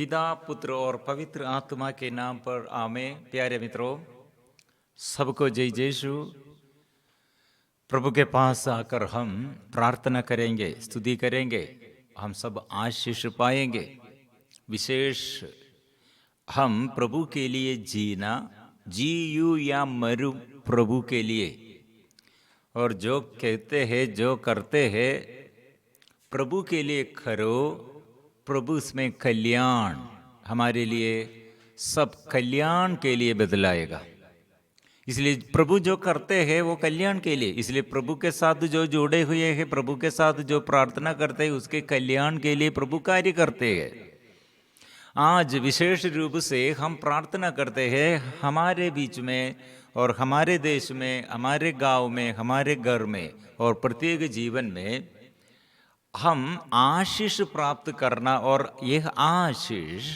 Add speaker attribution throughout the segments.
Speaker 1: पिता, पुत्र और पवित्र आत्मा के नाम पर आमीन। प्यारे मित्रों, सबको जय यीशु। प्रभु के पास आकर हम प्रार्थना करेंगे, स्तुति करेंगे, हम सब आशीष पाएंगे। विशेष हम प्रभु के लिए जीना, जीयू या मरु प्रभु के लिए, और जो कहते हैं जो करते हैं प्रभु के लिए करो, प्रभु उसमें कल्याण हमारे लिए सब कल्याण के लिए बदलाएगा। इसलिए प्रभु जो करते हैं वो कल्याण के लिए, इसलिए प्रभु के साथ जो जुड़े हुए हैं, प्रभु के साथ जो प्रार्थना करते हैं उसके कल्याण के लिए प्रभु कार्य करते हैं। आज विशेष रूप से हम प्रार्थना करते हैं हमारे बीच में और हमारे देश में, हमारे गांव में, हमारे घर में और प्रत्येक जीवन में हम आशीष प्राप्त करना, और यह आशीष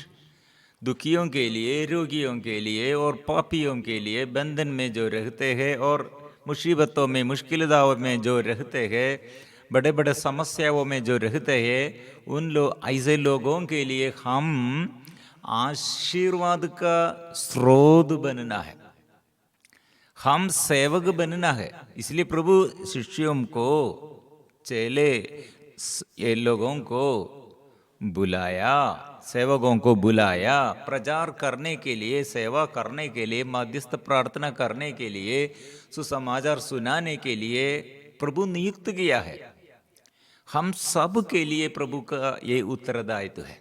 Speaker 1: दुखियों के लिए, रोगियों के लिए और पापियों के लिए, बंधन में जो रहते हैं और मुसीबतों में, मुश्किलों में जो रहते हैं, बड़े बड़े समस्याओं में जो रहते हैं, उन ऐसे लोगों के लिए हम आशीर्वाद का स्रोत बनना है, हम सेवक बनना है। इसलिए प्रभु शिष्यों को, चेले ये लोगों को बुलाया, सेवकों को बुलाया प्रचार करने के लिए, सेवा करने के लिए, मध्यस्थ प्रार्थना करने के लिए, सुसमाचार सुनाने के लिए प्रभु नियुक्त किया है। हम सब के लिए प्रभु का ये उत्तरदायित्व है।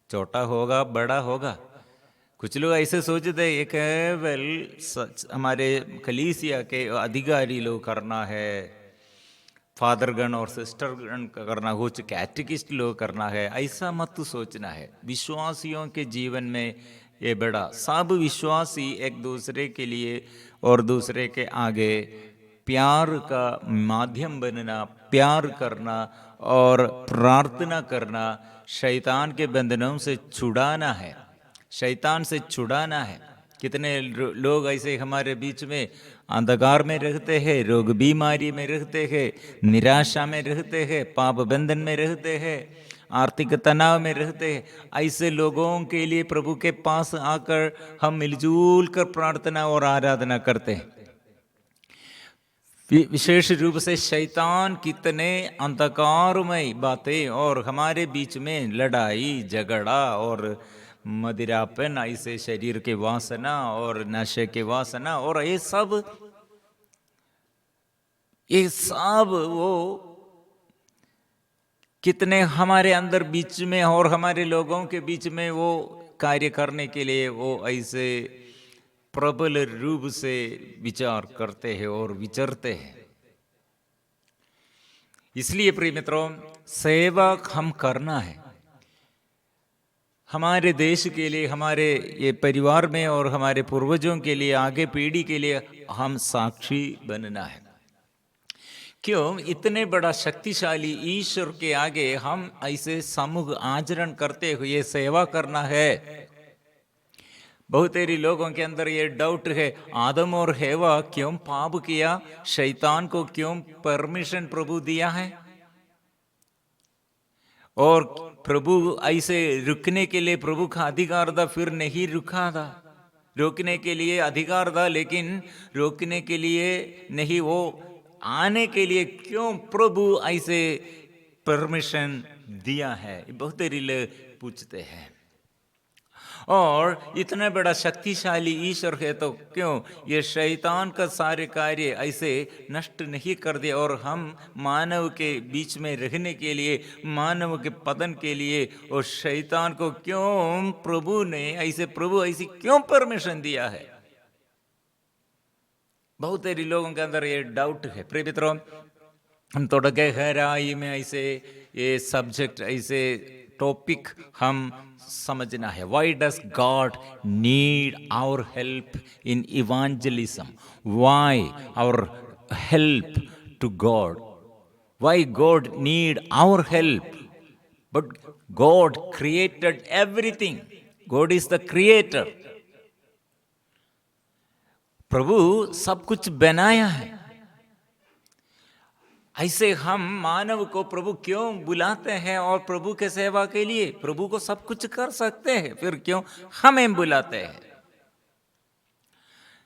Speaker 1: छोटा होगा, बड़ा होगा। कुछ लोग ऐसे सोचते हैं केवल हमारे कलीसिया के अधिकारी लोग करना है, फादरगण और सिस्टरगण करना, कुछ कैटेकिस्ट लोग करना है, ऐसा मत सोचना है। विश्वासियों के जीवन में ये बड़ा, सब विश्वासी एक दूसरे के लिए और दूसरे के आगे प्यार का माध्यम बनना, प्यार करना और प्रार्थना करना, शैतान के बंधनों से छुड़ाना है, शैतान से छुड़ाना है। कितने लोग ऐसे हमारे बीच में अंधकार में रहते हैं, रोग बीमारी में रहते हैं, निराशा में रहते हैं, पाप बंधन में रहते हैं, आर्थिक तनाव में रहते हैं। ऐसे लोगों के लिए प्रभु के पास आकर हम मिलजुल कर प्रार्थना और आराधना करते हैं। विशेष रूप से शैतान कितने अंधकारमय बातें और हमारे बीच में लड़ाई झगड़ा और मदिरापन, ऐसे शरीर के वासना और नशे के वासना और ये सब वो कितने हमारे अंदर बीच में और हमारे लोगों के बीच में वो कार्य करने के लिए वो ऐसे प्रबल रूप से विचार करते हैं और विचरते हैं। इसलिए प्रिय मित्रों, सेवा हम करना है हमारे देश के लिए, हमारे ये परिवार में और हमारे पूर्वजों के लिए, आगे पीढ़ी के लिए हम साक्षी बनना है। क्यों? इतने बड़ा शक्तिशाली ईश्वर के आगे हम ऐसे समूह आचरण करते हुए सेवा करना है। बहुत सारे लोगों के अंदर ये डाउट है, आदम और हेवा क्यों पाप किया? शैतान को क्यों परमिशन प्रभु दिया है? और प्रभु ऐसे रुकने के लिए प्रभु का अधिकार था, फिर नहीं रुका था। रोकने के लिए अधिकार था लेकिन रोकने के लिए नहीं, वो आने के लिए क्यों प्रभु ऐसे परमिशन दिया है? बहुत लोग पूछते हैं। और इतना बड़ा शक्तिशाली ईश्वर है तो क्यों ये शैतान का सारे कार्य ऐसे नष्ट नहीं कर दिया? और हम मानव के बीच में रहने के लिए, मानव के पतन के लिए, और शैतान को क्यों प्रभु ऐसी क्यों परमिशन दिया है? बहुत सारे लोगों के अंदर ये डाउट है। प्रिय मित्रों, हम थोड़ा गहराई में ऐसे ये सब्जेक्ट, ऐसे टॉपिक हम समझना है। Why does God need our help in evangelism? Why our help to God? Why God need our help? But God created everything. God is the creator. प्रभु सब कुछ बनाया है। ऐसे हम मानव को प्रभु क्यों बुलाते हैं? और प्रभु के सेवा के लिए प्रभु को सब कुछ कर सकते हैं, फिर क्यों हमें बुलाते हैं?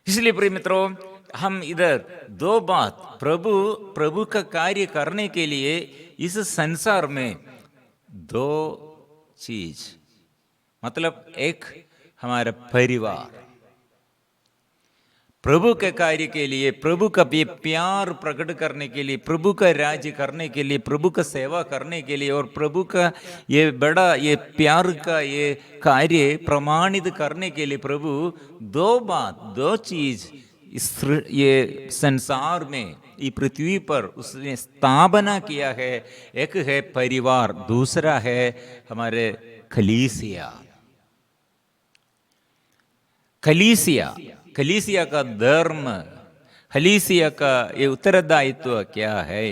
Speaker 1: इसलिए प्रिय मित्रों, हम इधर दो बात, प्रभु का कार्य करने के लिए इस संसार में दो चीज, मतलब एक हमारा परिवार, प्रभु के कार्य के लिए, प्रभु का ये प्यार प्रकट करने के लिए, प्रभु का राज्य करने के लिए, प्रभु का सेवा करने के लिए, और प्रभु का ये बड़ा ये प्यार का ये कार्य प्रमाणित करने के लिए प्रभु दो बात, दो चीज ये संसार में, ये पृथ्वी पर उसने स्थापना किया है। एक है परिवार, दूसरा है हमारे कलीसिया। कलीसिया, कलीसिया का धर्म, कलीसिया का ये उत्तरदायित्व क्या है,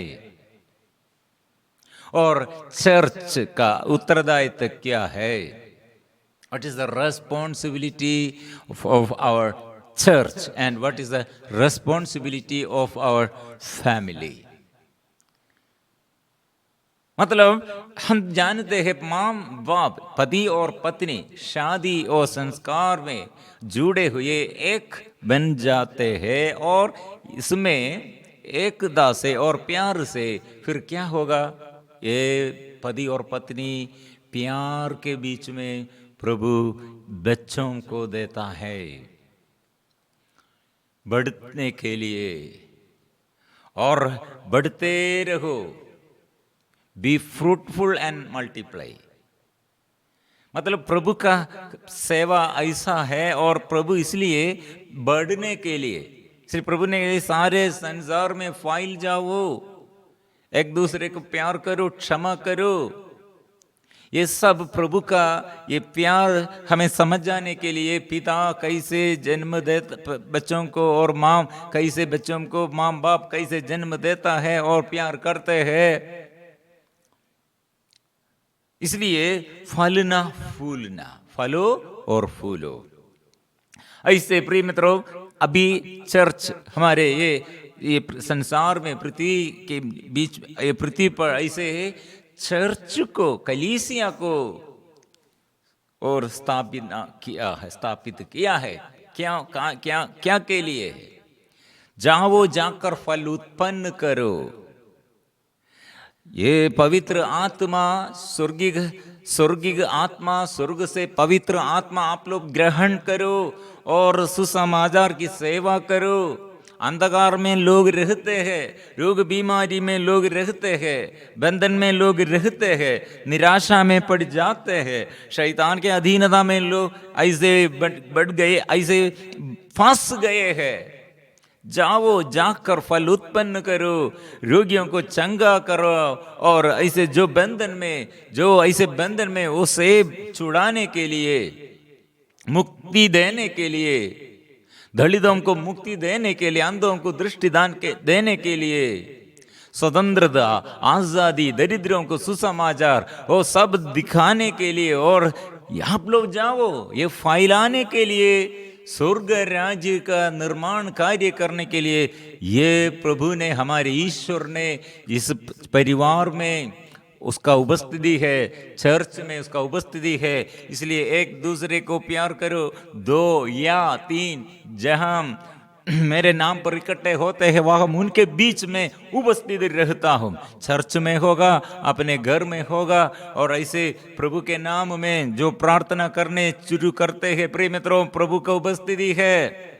Speaker 1: और चर्च का उत्तरदायित्व क्या है? What is the responsibility of our church and what is the responsibility of our family? मतलब हम जानते हैं माँ बाप, पति और पत्नी शादी और संस्कार में जुड़े हुए एक बन जाते हैं, और इसमें एकता से और प्यार से फिर क्या होगा? ये पति और पत्नी प्यार के बीच में प्रभु बच्चों को देता है बढ़ने के लिए, और बढ़ते रहो, बी फ्रूटफुल एंड मल्टीप्लाई। मतलब प्रभु का सेवा ऐसा है, और प्रभु इसलिए बढ़ने के लिए, सिर्फ प्रभु ने सारे संसार में फैल जाओ, एक दूसरे को प्यार करो, क्षमा करो, ये सब प्रभु का ये प्यार हमें समझ जाने के लिए, पिता कैसे जन्म देता बच्चों को, और माँ कैसे बच्चों को, माँ बाप कैसे जन्म देता है और प्यार करते हैं। इसलिए फलना फूलना, फलो और फूलो। ऐसे प्रिय मित्रों, अभी चर्च हमारे ये संसार में, पृथ्वी के बीच, ये पृथ्वी पर ऐसे चर्च को, कलीसिया को और स्थापित किया है। क्या क्या क्या के लिए? जाओ, जाकर फल उत्पन्न करो। ये पवित्र आत्मा, स्वर्गिक आत्मा, स्वर्ग से पवित्र आत्मा आप लोग ग्रहण करो और सुसमाचार की सेवा करो। अंधकार में लोग रहते हैं, रोग बीमारी में लोग रहते हैं, बंधन में लोग रहते हैं, निराशा में पड़ जाते हैं, शैतान के अधीनता में लोग ऐसे बढ़ गए, ऐसे फंस गए हैं। जाओ, जाकर फल उत्पन्न करो, रोगियों को चंगा करो, और ऐसे जो ऐसे बंधन में उसे छुड़ाने के लिए, मुक्ति देने के लिए, दलितों को मुक्ति देने के लिए, अंधों को दृष्टि देने के लिए, स्वतंत्रता, आजादी, दरिद्रों को सुसमाचार वो सब दिखाने के लिए, और आप लोग जाओ ये फैलाने के लिए, स्वर्ग राज्य का निर्माण कार्य करने के लिए, ये प्रभु ने, हमारे ईश्वर ने इस परिवार में उसका उपस्थिति है, चर्च में उसका उपस्थिति है। इसलिए एक दूसरे को प्यार करो। 2 या 3 जहां मेरे नाम पर इकट्ठे होते हैं, वह उनके बीच में उपस्थित रहता हूँ। चर्च में होगा, अपने घर में होगा, और ऐसे प्रभु के नाम में जो प्रार्थना करने शुरू करते हैं, प्रिय मित्रों, प्रभु का उपस्थिति है।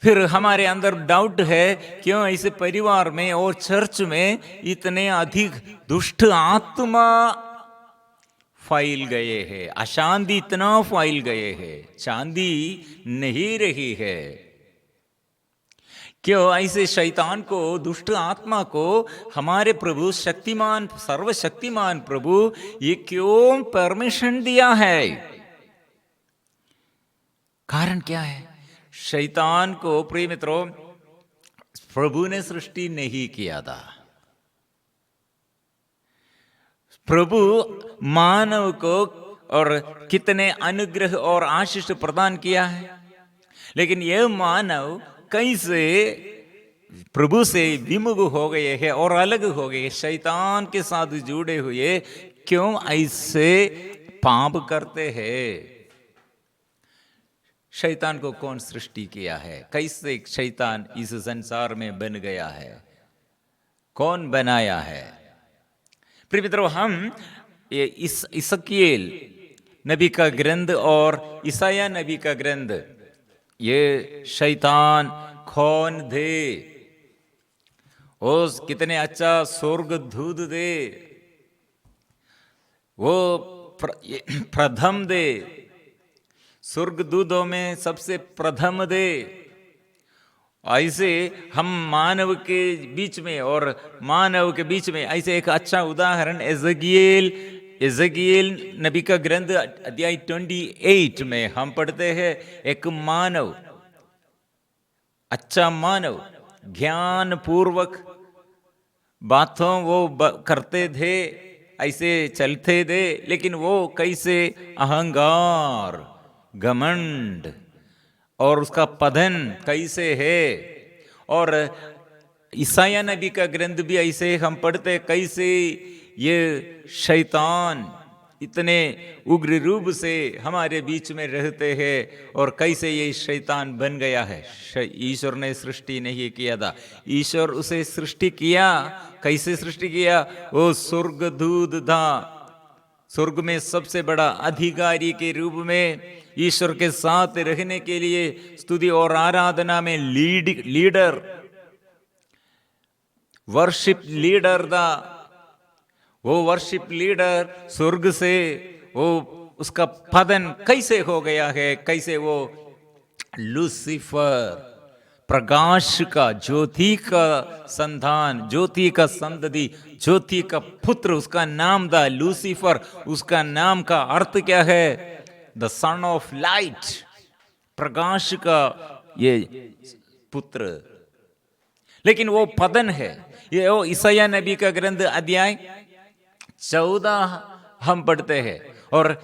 Speaker 1: फिर हमारे अंदर डाउट है, क्यों ऐसे परिवार में और चर्च में इतने अधिक दुष्ट आत्मा फैल गए हैं, अशांति इतना फैल गए हैं, शांति नहीं रही है। क्यों ऐसे शैतान को, दुष्ट आत्मा को हमारे प्रभु शक्तिमान, सर्वशक्तिमान प्रभु ये क्यों परमिशन दिया है? कारण क्या है? शैतान को, प्रिय मित्रों, प्रभु ने सृष्टि नहीं किया था। प्रभु मानव को और कितने अनुग्रह और आशीष प्रदान किया है, लेकिन यह मानव कैसे प्रभु से विमुख हो गए हैं और अलग हो गए, शैतान के साथ जुड़े हुए, क्यों ऐसे पाप करते हैं? शैतान को कौन सृष्टि किया है? कैसे शैतान इस संसार में बन गया है? कौन बनाया है? प्रिय मित्रों, हम ये इसकीएल नबी का ग्रंथ और ईसाया नबी का ग्रंथ, ये शैतान कौन थे, वो कितने अच्छा स्वर्गदूत थे, वो प्रथम दे, स्वर्गदूतों में सबसे प्रथम दे। ऐसे हम मानव के बीच में और मानव के बीच में ऐसे एक अच्छा उदाहरण एजकीएल नबी का ग्रंथ अध्याय 28 में हम पढ़ते हैं। एक मानव, अच्छा मानव, ज्ञान पूर्वक बातों वो करते थे, ऐसे चलते थे, लेकिन वो कैसे अहंकार, घमंड और उसका पतन कैसे है। और ईसाया नबी का ग्रंथ भी ऐसे हम पढ़ते, कैसे ये शैतान इतने उग्र रूप से हमारे बीच में रहते हैं और कैसे ये शैतान बन गया है। ईश्वर ने सृष्टि नहीं किया था, ईश्वर उसे सृष्टि किया। कैसे सृष्टि किया? वो स्वर्गदूत था, स्वर्ग में सबसे बड़ा अधिकारी के रूप में ईश्वर के साथ रहने के लिए स्तुति और आराधना में लीडर, वर्शिप लीडर था। वो वर्शिप लीडर स्वर्ग से वो उसका पतन कैसे हो गया है, कैसे वो लूसीफर, प्रकाश का, ज्योति का संतान, ज्योति का संतति, ज्योति का पुत्र, उसका नाम था लूसीफर। उसका नाम का अर्थ क्या है? द सन ऑफ लाइट, प्रकाश का ये पुत्र। लेकिन वो पतन है। ये वो ईसाया नबी का ग्रंथ अध्याय 14 हम पढ़ते हैं और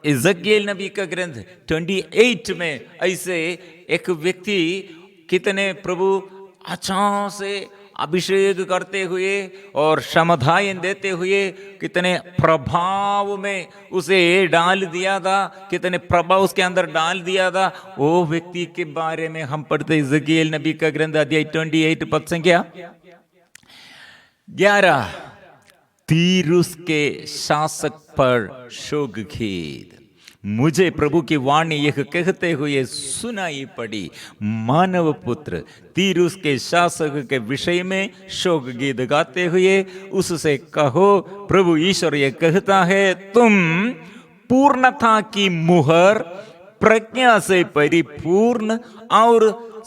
Speaker 1: एजकीएल नबी का ग्रंथ 28 में ऐसे एक व्यक्ति कितने प्रभु अच्छा से अभिषेक करते हुए और समाधान देते हुए कितने प्रभाव में उसे डाल दिया था, कितने प्रभाव उसके अंदर डाल दिया था, वो व्यक्ति के बारे में हम पढ़ते एजकीएल नबी का ग्रंथ अध्याय 28 पद संख्या 11। तीरुस के शासक पर शोक खेद, मुझे प्रभु की वाणी यह कहते हुए सुनाई पड़ी, मानव पुत्र, तीरुस के शासक के विषय में शोक गीत गाते हुए उससे कहो, प्रभु ईश्वर यह कहता है, तुम पूर्णता की मुहर, प्रज्ञा से परिपूर्ण और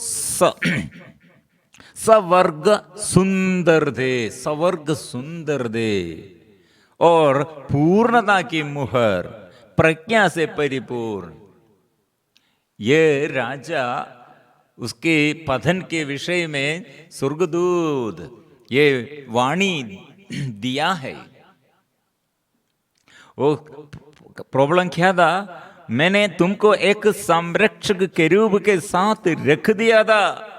Speaker 1: सवर्ग सुंदर थे, सवर्ग सुंदर थे। और पूर्णता की मुहर, प्रज्ञा से परिपूर्ण। ये राजा उसके पतन के विषय में स्वर्गदूत ये वाणी दिया है। वो प्रॉब्लम क्या था? मैंने तुमको एक संरक्षक केरूब के साथ रख दिया था,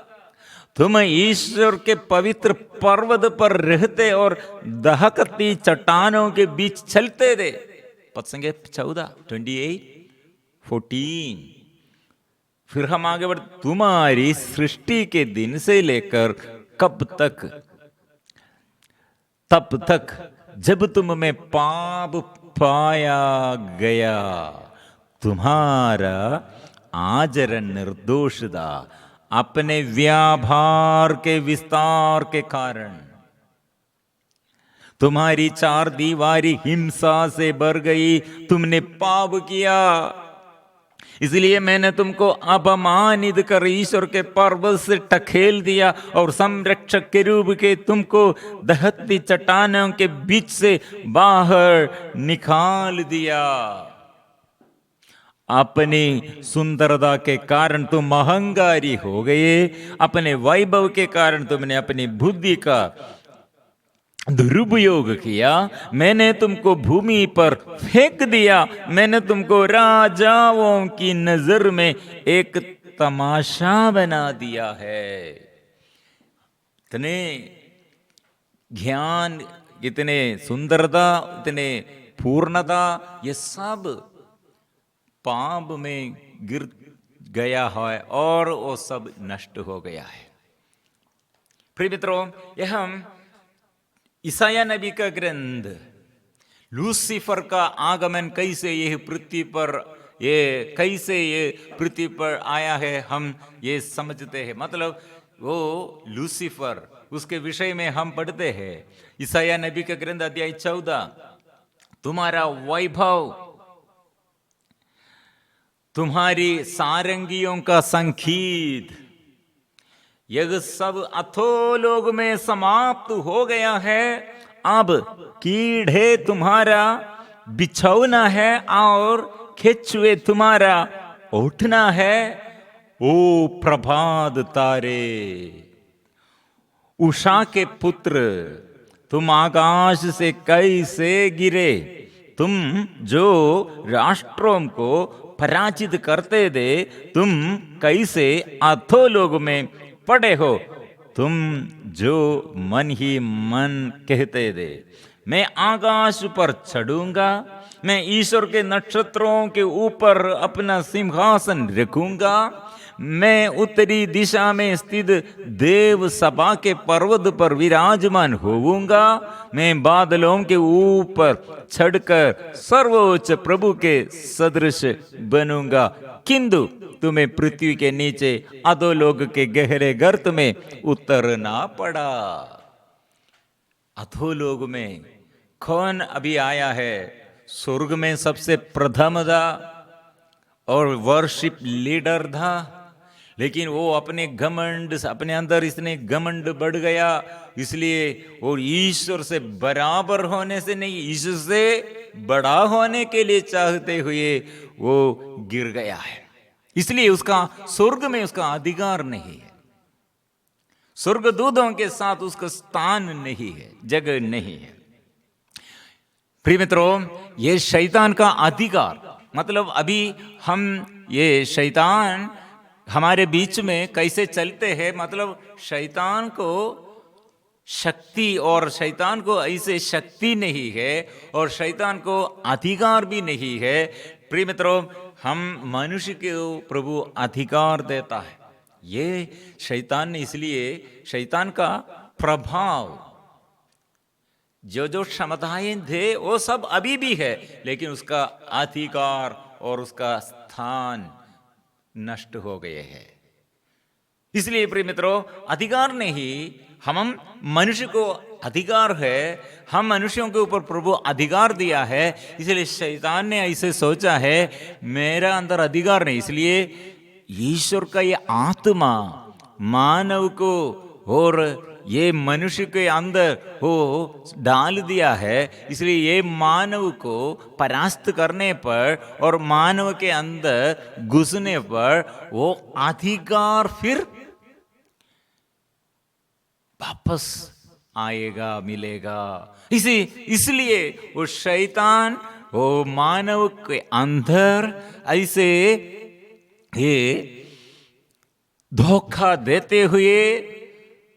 Speaker 1: तुम ईश्वर के पवित्र पर्वत पर रहते और दहकती चट्टानों के बीच चलते थे। पद संख्या 14 14। फिर हम आगे बढ़, तुम्हारी सृष्टि के दिन से लेकर कब तक, तब तक जब तुम में पाप पाया गया, तुम्हारा आचरण निर्दोष था, अपने व्यापार के विस्तार के कारण तुम्हारी चार दीवारी हिंसा से भर गई, तुमने पाप किया, इसलिए मैंने तुमको अपमानित कर ईश्वर के पर्वत से टखेल दिया और संरक्षक के रूप के तुमको दहकती चट्टानों के बीच से बाहर निकाल दिया। अपनी सुंदरता के कारण तुम अहंकारी हो गए, अपने वैभव के कारण तुमने अपनी बुद्धि का दुरुपयोग किया, मैंने तुमको भूमि पर फेंक दिया, मैंने तुमको राजाओं की नजर में एक तमाशा बना दिया है। इतने ज्ञान, इतने सुंदरता, इतने पूर्णता, ये सब पाप में गिर गया है और वो सब नष्ट हो गया है। प्रिय मित्रों, यह हम ईसाया नबी का ग्रंथ, लूसीफर का आगमन कैसे ये पृथ्वी पर, ये कैसे ये पृथ्वी पर आया है, हम ये समझते हैं। मतलब वो लूसीफर, उसके विषय में हम पढ़ते हैं ईसाया नबी का ग्रंथ अध्याय 14, तुम्हारा वैभव, तुम्हारी सारंगियों का संगीत, यह सब अधोलोक में समाप्त हो गया है। अब कीड़े तुम्हारा बिछौना है और खेचुए तुम्हारा उठना है। ओ प्रभात तारे, उषा के पुत्र, तुम आकाश से कैसे गिरे, तुम जो राष्ट्रों को पराजित करते थे, तुम कैसे अधोलोक में पड़े हो, तुम जो मन ही मन कहते थे मैं आकाश पर चढ़ूंगा, मैं ईश्वर के नक्षत्रों के ऊपर अपना सिंहासन रखूंगा, मैं उत्तरी दिशा में स्थित देव सभा के पर्वत पर विराजमान होऊंगा, मैं बादलों के ऊपर चढ़कर सर्वोच्च प्रभु के सदृश बनूंगा, किंतु तुम्हें पृथ्वी के नीचे अधोलोक के गहरे गर्त में उतरना पड़ा। अधोलोक में कौन अभी आया है? स्वर्ग में सबसे प्रथम था और वर्शिप लीडर था, लेकिन वो अपने घमंड, अपने अंदर इतने घमंड बढ़ गया, इसलिए वो ईश्वर से बराबर होने से नहीं, ईश्वर से बड़ा होने के लिए चाहते हुए वो गिर गया है। इसलिए उसका स्वर्ग में उसका अधिकार नहीं है, स्वर्गदूतों के साथ उसका स्थान नहीं है, जगह नहीं है। प्रिय मित्रों, ये शैतान का अधिकार, मतलब अभी हम ये शैतान हमारे बीच में कैसे चलते हैं, मतलब शैतान को शक्ति, और शैतान को ऐसे शक्ति नहीं है और शैतान को अधिकार भी नहीं है। प्रिय मित्रों, हम मनुष्य को प्रभु अधिकार देता है। ये शैतान ने, इसलिए शैतान का प्रभाव, जो जो क्षमताएं थे वो सब अभी भी है, लेकिन उसका अधिकार और उसका स्थान नष्ट हो गए हैं। इसलिए प्रिय मित्रों, अधिकार नहीं, हम मनुष्य को अधिकार है, हम मनुष्यों के ऊपर प्रभु अधिकार दिया है। इसलिए शैतान ने ऐसे सोचा है मेरा अंदर अधिकार नहीं, इसलिए ईश्वर का ये आत्मा मानव को और ये मनुष्य के अंदर वो डाल दिया है। इसलिए ये मानव को परास्त करने पर और मानव के अंदर घुसने पर वो अधिकार फिर वापस आएगा, मिलेगा। इसलिए वो शैतान वो मानव के अंदर ऐसे ये धोखा देते हुए,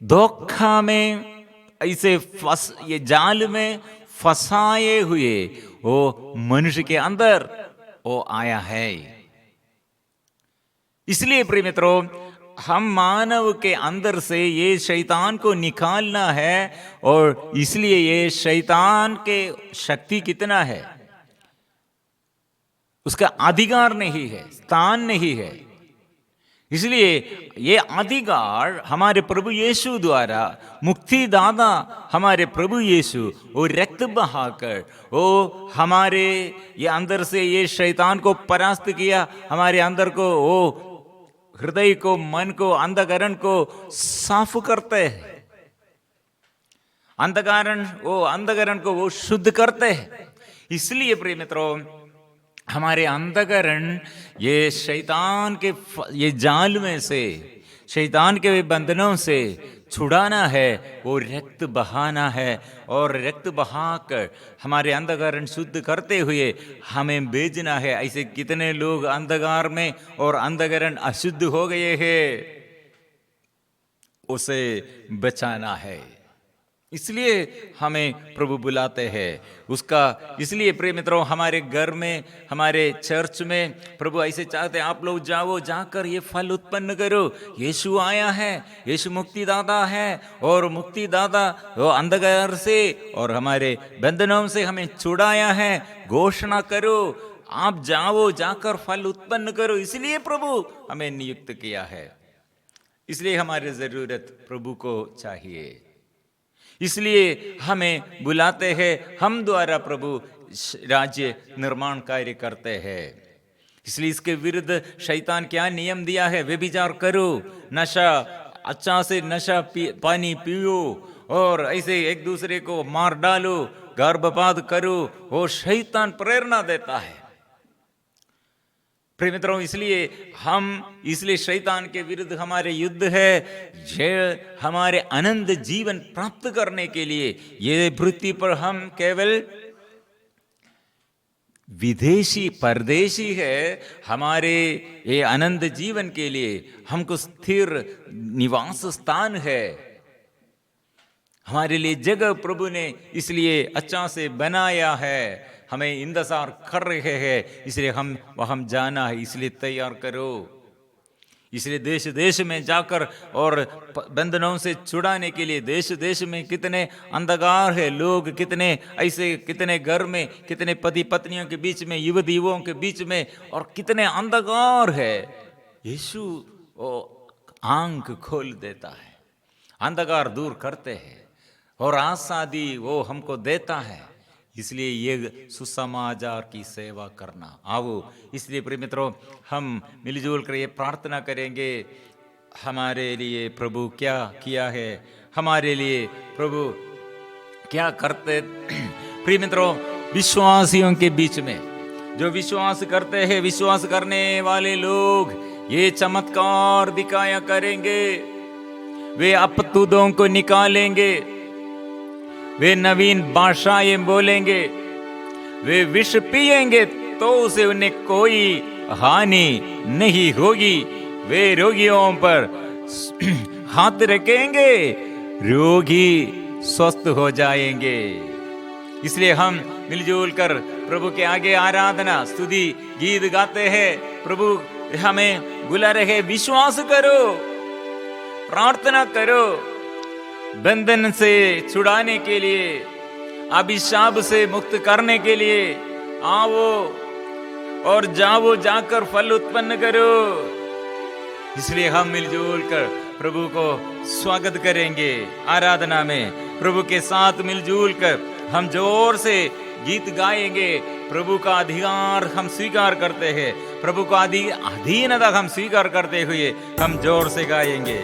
Speaker 1: धोखा में ऐसे ये जाल में फंसाए हुए वो मनुष्य के अंदर वो आया है। इसलिए प्रिय मित्रों, हम मानव के अंदर से ये शैतान को निकालना है, और इसलिए ये शैतान के शक्ति कितना है, उसका अधिकार नहीं है, स्थान नहीं है। इसलिए ये अधिकार हमारे प्रभु यीशु द्वारा, मुक्तिदाता हमारे प्रभु यीशु वो रक्त बहाकर वो हमारे ये अंदर से ये शैतान को परास्त किया, हमारे अंदर को वो हृदय को, मन को, अंधकरण को साफ करते हैं, अंधकरण को वो शुद्ध करते हैं। इसलिए प्रिय मित्रों, हमारे अंधकरण ये शैतान के ये जाल में से, शैतान के बंधनों से छुड़ाना है, वो रक्त बहाना है, और रक्त बहाकर हमारे अंधकरण शुद्ध करते हुए हमें भेजना है। ऐसे कितने लोग अंधकार में और अंधकरण अशुद्ध हो गए हैं, उसे बचाना है। इसलिए हमें प्रभु बुलाते हैं उसका। इसलिए प्रिय मित्रों, हमारे घर में, हमारे चर्च में प्रभु ऐसे चाहते हैं आप लोग जाओ, जाकर ये फल उत्पन्न करो। यीशु आया है, यीशु मुक्तिदाता है, और मुक्तिदाता वो अंधकार से और हमारे बंधनों से हमें छुड़ाया है। घोषणा करो, आप जाओ, जाकर फल उत्पन्न करो। इसलिए प्रभु हमें नियुक्त किया है। इसलिए हमारी जरूरत प्रभु को चाहिए, इसलिए हमें बुलाते हैं। हम द्वारा प्रभु राज्य निर्माण कार्य करते हैं। इसलिए इसके विरुद्ध शैतान क्या नियम दिया है? व्यभिचार करो, नशा, अच्छा से नशा पानी पियो, और ऐसे एक दूसरे को मार डालो, गर्भपात करो। वो शैतान प्रेरणा देता है प्रिय मित्रों। इसलिए शैतान के विरुद्ध हमारे युद्ध है। हमारे आनंद जीवन प्राप्त करने के लिए ये पृथ्वी पर हम केवल विदेशी परदेशी है। हमारे ये आनंद जीवन के लिए हमको स्थिर निवास स्थान है, हमारे लिए जगह प्रभु ने इसलिए अच्छा से बनाया है। हमें इंतजार कर रहे हैं, इसलिए हम जाना है, इसलिए तैयार करो। इसलिए देश देश में जाकर और बंधनों से छुड़ाने के लिए, देश देश में कितने अंधकार है, लोग कितने घर में, कितने पति पत्नियों के बीच में, युवती युवाओं के बीच में, और कितने अंधकार है। यीशु वो आंख खोल देता है, अंधकार दूर करते हैं, और आशादी वो हमको देता है। इसलिए ये सुसमाचार की सेवा करना आओ। इसलिए प्रिय मित्रों, हम मिलजुल कर ये प्रार्थना करेंगे, हमारे लिए प्रभु क्या किया है, हमारे लिए प्रभु क्या करते। प्रिय मित्रों, विश्वासियों के बीच में जो विश्वास करते हैं, विश्वास करने वाले लोग ये चमत्कार दिखाया करेंगे। वे अपतुदों को निकालेंगे, वे नवीन भाषाएं बोलेंगे, वे विष पिएंगे तो उसे उन्हें कोई हानि नहीं होगी। वे रोगियों पर हाथ रखेंगे, रोगी स्वस्थ हो जाएंगे। इसलिए हम मिलजुल कर प्रभु के आगे आराधना स्तुति गीत गाते हैं। प्रभु हमें बुला रहे, विश्वास करो, प्रार्थना करो, बंधन से छुड़ाने के लिए, अभिशाप से मुक्त करने के लिए आओ और जाओ, जाकर फल उत्पन्न करो। इसलिए हम मिलजुल कर प्रभु को स्वागत करेंगे आराधना में। प्रभु के साथ मिलजुल कर हम जोर से गीत गाएंगे। प्रभु का अधिकार हम स्वीकार करते हैं, प्रभु का अधीनता हम स्वीकार करते हुए हम जोर से गाएंगे।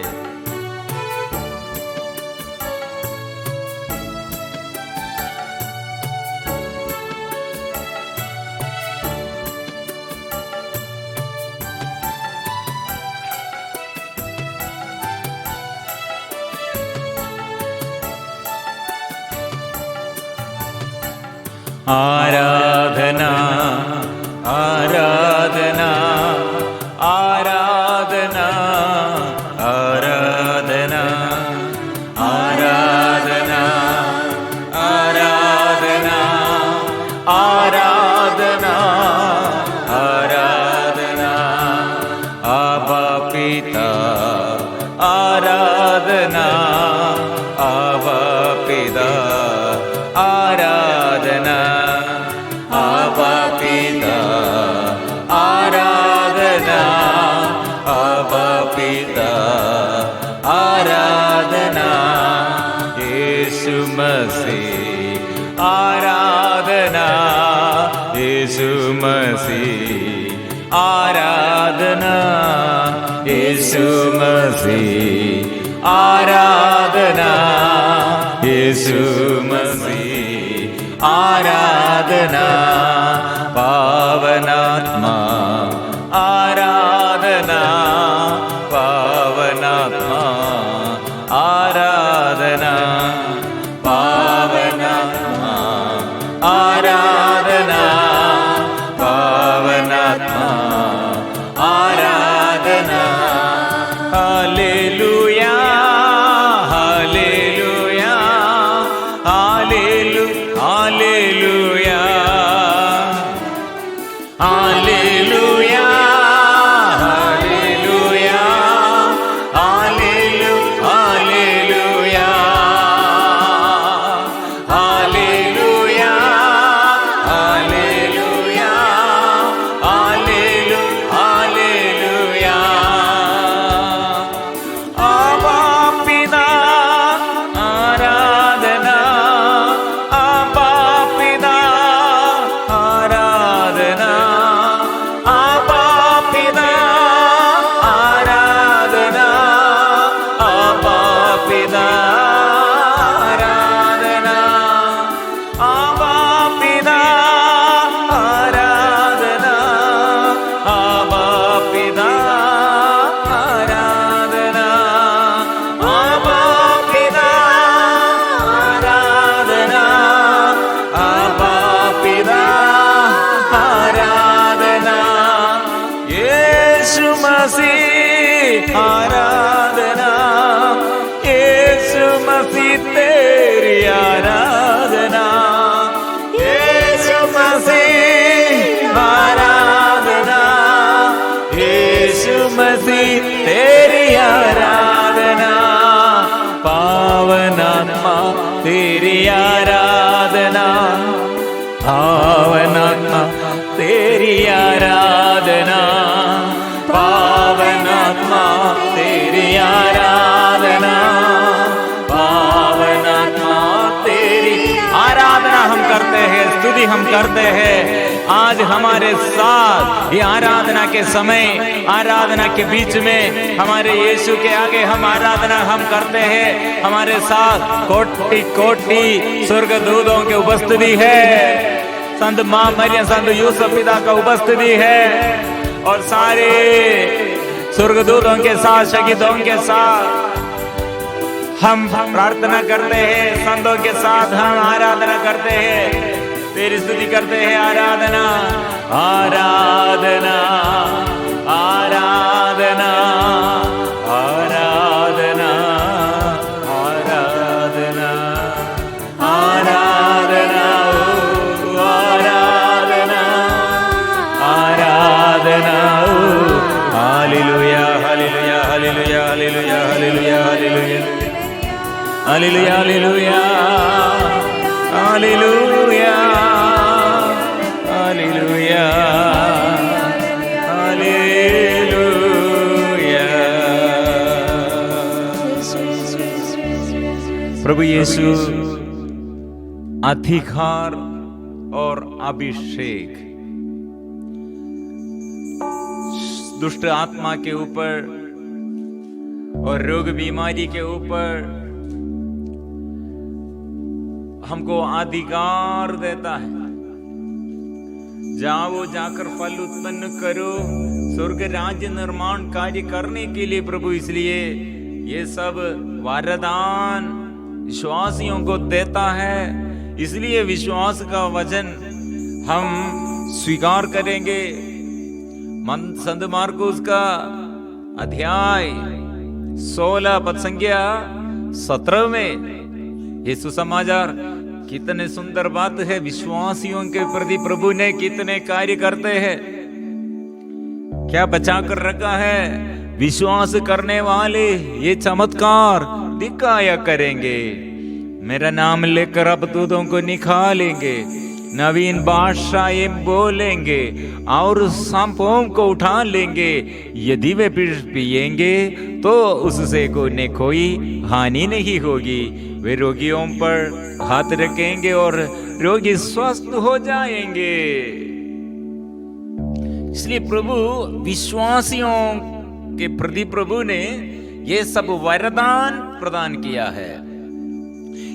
Speaker 1: आराधना आराधना आराधना आराधना आराधना आराधना आराधना आराधना आबा पिता आराधना आबा पिता आराधना आबा पिता आराधना आबा पिता आराधना यीशु मसीह आराधना यीशु मसीह आराधना यीशु मसीह आराधना यीशु मसीह आराधना पावनात्मा आराधना पावनात्मा आराधना पावनात्मा आराधना पावनात्मा आराधना hallelujah hallelujah hallelujah hallelujah hallelujah hallelujah hallelujah आबा पिता आराधना आबा पिता आराधना आबा पिता आराधना आबा पिता आराधना आबा पिता आराधना आबा पिता आराधना आबा पिता आराधना आबा पिता आराधना यीशु मसीह आराधना यीशु मसीह तेरी आराधना यीशु मसीह आराधना यीशु मसीह तेरी आराधना पावनात्मा तेरी आराधना पावनात्मा तेरी आराधना पावनात्मा तेरी आराधना पावनात्मा तेरी आराधना हम करते हैं, स्तुति हम करते हैं। आज हमारे साथ ये आराधना के समय, आराधना के बीच में हमारे यीशु के आगे हम आराधना हम करते हैं। हमारे साथ कोटि कोटि स्वर्गदूतों की उपस्थिति है, संत मां मरियम, संत यूसुफ पिता का उपस्थिति है और सारे स्वर्गदूतों के साथ, शहीदों के साथ हम प्रार्थना करते हैं, संतों के साथ हम आराधना करते हैं, तेरी स्तुति करते हैं। आराधना आराधना आराधना आराधना आराधना आराधना आराधना आराधना hallelujah hallelujah hallelujah hallelujah hallelujah hallelujah hallelujah hallelujah hallelujah hallelujah hallelujah. प्रभु यीशु अधिकार और अभिषेक दुष्ट आत्मा के ऊपर और रोग बीमारी के ऊपर हमको अधिकार देता है। जाओ, जाकर फल उत्पन्न करो, स्वर्ग राज्य निर्माण कार्य करने के लिए प्रभु इसलिए ये सब वरदान विश्वासियों को देता है। इसलिए विश्वास का वचन हम स्वीकार करेंगे। संत मार्कुस का अध्याय 16 पद संख्या 17 में ये सुसमाचार कितने सुंदर बात है। विश्वासियों के प्रति प्रभु ने कितने कार्य करते हैं, क्या बचा कर रखा है। विश्वास करने वाले ये चमत्कार दिखाया करेंगे। मेरा नाम लेकर अबदूतों को निकालेंगे, नवीन भाषाएं बोलेंगे और सांपों को उठा लेंगे। यदि वे विष पिएंगे तो उससे कोई हानि नहीं होगी। वे रोगियों पर हाथ रखेंगे और रोगी स्वस्थ हो जाएंगे। इसलिए प्रभु विश्वासियों के प्रति प्रभु ने ये सब वरदान प्रदान किया है।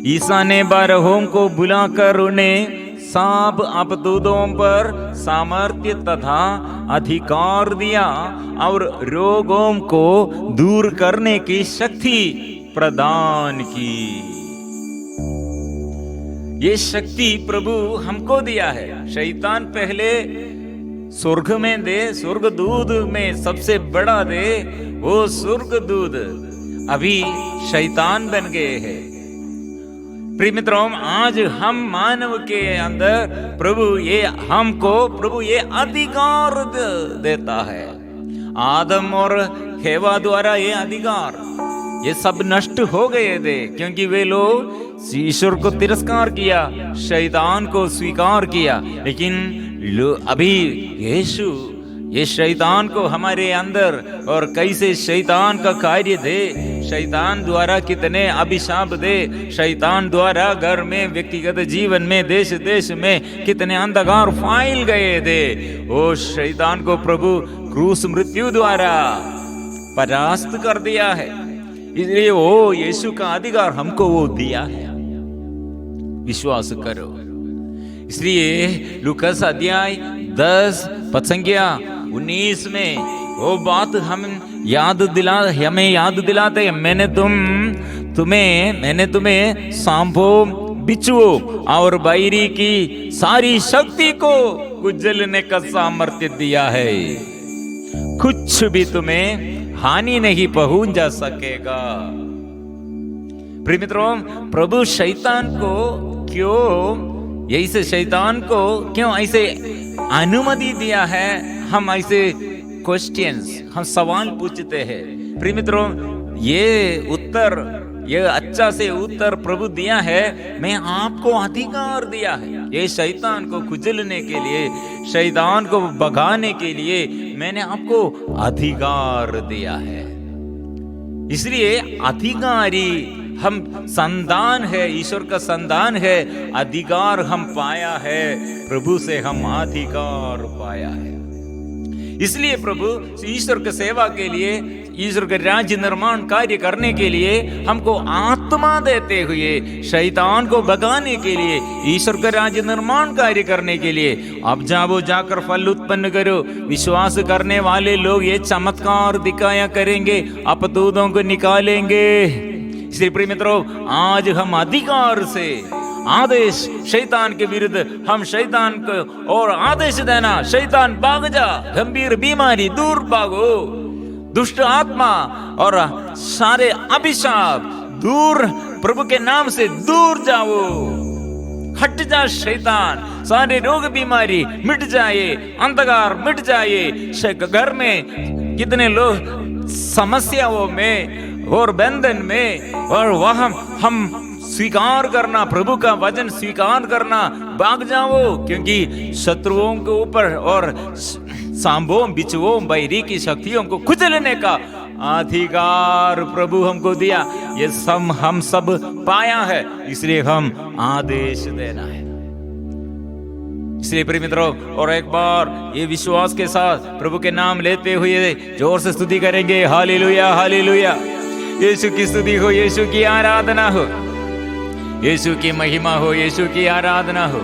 Speaker 1: ईसा ने 12 को बुलाकर उन्हें सब अबदूतों पर सामर्थ्य तथा अधिकार दिया और रोगों को दूर करने की शक्ति प्रदान की। ये शक्ति प्रभु हमको दिया है। शैतान पहले स्वर्ग में दे, स्वर्गदूत में सबसे बड़ा दे, वो स्वर्गदूत अभी शैतान बन गए हैं। प्रिय मित्रों, आज हम मानव के अंदर प्रभु ये अधिकार देता है। आदम और हेवा द्वारा ये अधिकार, ये सब नष्ट हो गए थे क्योंकि वे लोग ईश्वर को तिरस्कार किया, शैतान को स्वीकार किया। लेकिन अभी यीशु ये शैतान को हमारे अंदर, और कैसे शैतान का कार्य दे, शैतान द्वारा कितने अभिशाप दे, शैतान द्वारा घर में, व्यक्तिगत जीवन में, देश देश में कितने अंधकार फैल गए थे। वो शैतान को प्रभु क्रूस मृत्यु द्वारा परास्त कर दिया है। इसलिए वो यीशु का अधिकार हमको वो दिया है, विश्वास करो। इसलिए लूकास अध्याय 10 पद संख्या 19 में वो बात हमें याद दिलाते, मैंने तुम्हें सांपों, बिच्छुओं और बैरी की सारी शक्ति को कुचलने का सामर्थ्य दिया है, कुछ भी तुम्हें हानि नहीं पहुंच जा सकेगा। प्रिय मित्रों, प्रभु शैतान क्यों ऐसे अनुमति दिया है? हम ऐसे क्वेश्चंस, हम सवाल पूछते हैं। प्रिय मित्रों, ये अच्छा से उत्तर प्रभु दिया है। मैं आपको अधिकार दिया है ये शैतान को कुचलने के लिए, शैतान को भगाने के लिए मैंने आपको अधिकार दिया है। इसलिए अधिकारी हम संतान है, ईश्वर का संतान है, अधिकार हम पाया है, प्रभु से हम अधिकार पाया है। इसलिए प्रभु ईश्वर की सेवा के लिए, ईश्वर के राज्य निर्माण कार्य करने के लिए हमको आत्मा देते हुए, शैतान को भगाने के लिए, ईश्वर का राज्य निर्माण कार्य करने के लिए, अब जाकर फल उत्पन्न करो। विश्वास करने वाले लोग ये चमत्कार दिखाया करेंगे, अपतूतों को निकालेंगे। इसलिए प्रिय मित्रों, आज हम अधिकार से आदेश शैतान के विरुद्ध, हम शैतान को और आदेश देना, शैतान भाग जा, गंभीर बीमारी दूर भागो, दुष्ट आत्मा और सारे अभिशाप दूर, प्रभु के नाम से दूर जाओ, हट जा शैतान, सारे रोग बीमारी मिट जाए, अंधकार मिट जाए। घर में कितने लोग समस्याओं में और बंधन में, और वह हम स्वीकार करना, प्रभु का वचन स्वीकार करना, भाग जाओ, क्योंकि शत्रुओं के ऊपर और सांपों, बिच्छुओं, बैरी की शक्तियों को कुचलने का अधिकार प्रभु हमको दिया। ये सब हम सब पाया है, इसलिए हम आदेश देना है। इसलिए प्रिय मित्रों, और एक बार ये विश्वास के साथ प्रभु के नाम लेते हुए जोर से स्तुति करेंगे। Hallelujah, hallelujah. यीशु की स्तुति हो, यीशु की आराधना हो, यीशु की महिमा हो, यीशु की आराधना हो,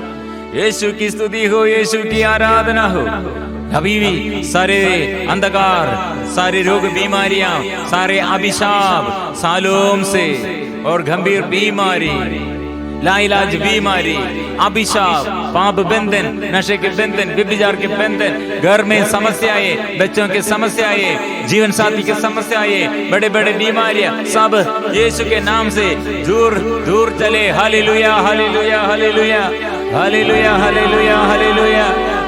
Speaker 1: यीशु की स्तुति हो, यीशु की आराधना हो। अभी भी सारे अंधकार, सारे रोग बीमारियां, सारे अभिशाप, सालों से और गंभीर बीमारी, लाइलाज बीमारी, अभिशाप, पाप बंधन, नशे के बंधन, व्यभिचार के बंधन, घर में समस्याएं, बच्चों की समस्याएं, जीवन साथी की समस्याएं, बड़े बड़े बीमारियां, सब यीशु के नाम से दूर दूर चले। Hallelujah, hallelujah, hallelujah, hallelujah, hallelujah, hallelujah.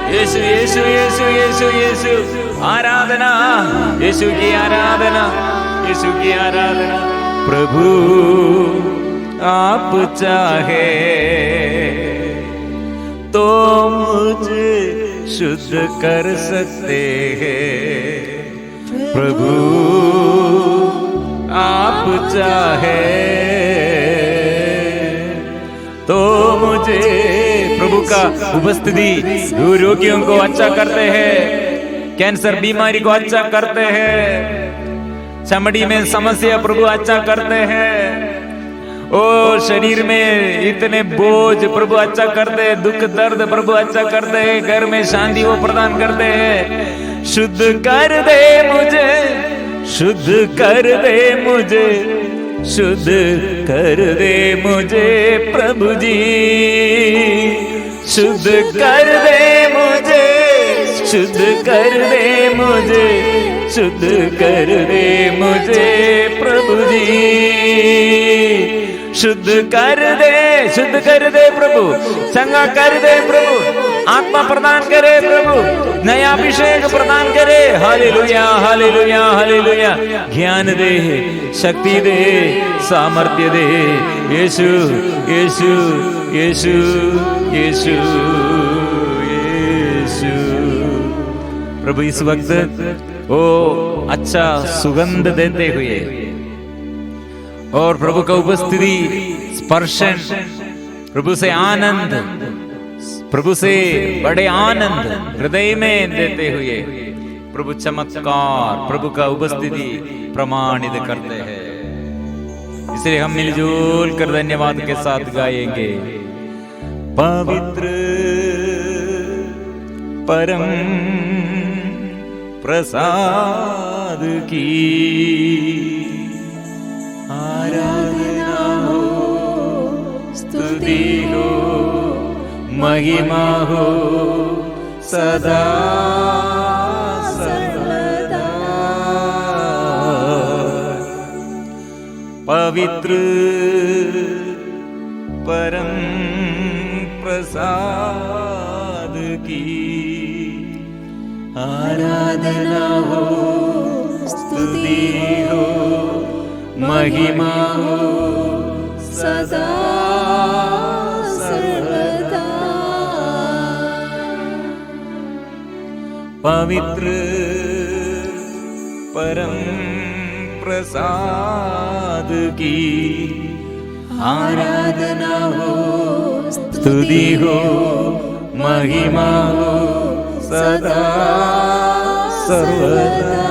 Speaker 1: Yeshu, Yeshu, Yeshu, Yeshu, Yeshu, आराधना, यीशु की आराधना, यीशु की आराधना। प्रभु आप चाहे तो मुझे शुद्ध कर सकते हैं, प्रभु आप चाहे तो मुझे, प्रभु का उपस्थिति रोगियों को अच्छा करते हैं, कैंसर बीमारी को अच्छा करते हैं, चमड़ी में समस्या प्रभु अच्छा करते हैं, ओ शरीर में इतने बोझ प्रभु अच्छा करते हैं, दुख दर्द प्रभु अच्छा करते हैं, घर में शांति वो प्रदान करते हैं। शुद्ध कर दे मुझे, शुद्ध कर दे मुझे, शुद्ध कर दे मुझे प्रभु जी, शुद्ध कर दे मुझे, शुद्ध कर दे मुझे, शुद्ध कर दे मुझे प्रभु जी, शुद्ध कर दे प्रभु, चंगा कर दे प्रभु, आत्मा प्रदान करे प्रभु, नया अभिषेक प्रदान करे। Hallelujah hallelujah hallelujah. ज्ञान दे, शक्ति दे, सामर्थ्य दे। यीशु यीशु यीशु यीशु यीशु। प्रभु इस वक्त ओ अच्छा सुगंध देते हुए और प्रभु का उपस्थिति, स्पर्शन, प्रभु से आनंद, प्रभु से बड़े आनंद हृदय में देते हुए प्रभु चमत्कार, प्रभु का उपस्थिति प्रमाणित करते हैं। इसलिए हम मिलजुल कर धन्यवाद के साथ गाएंगे। पवित्र परम प्रसाद की आराधना हो, स्तुति हो, महिमा हो सदा सर्वदा। पवित्र परम प्रसाद की आराधना हो, स्तुति हो, महिमा हो सदा सर्वदा। पवित्र परम प्रसाद की आराधना हो, स्तुति हो, महिमा हो सदा सर्वदा।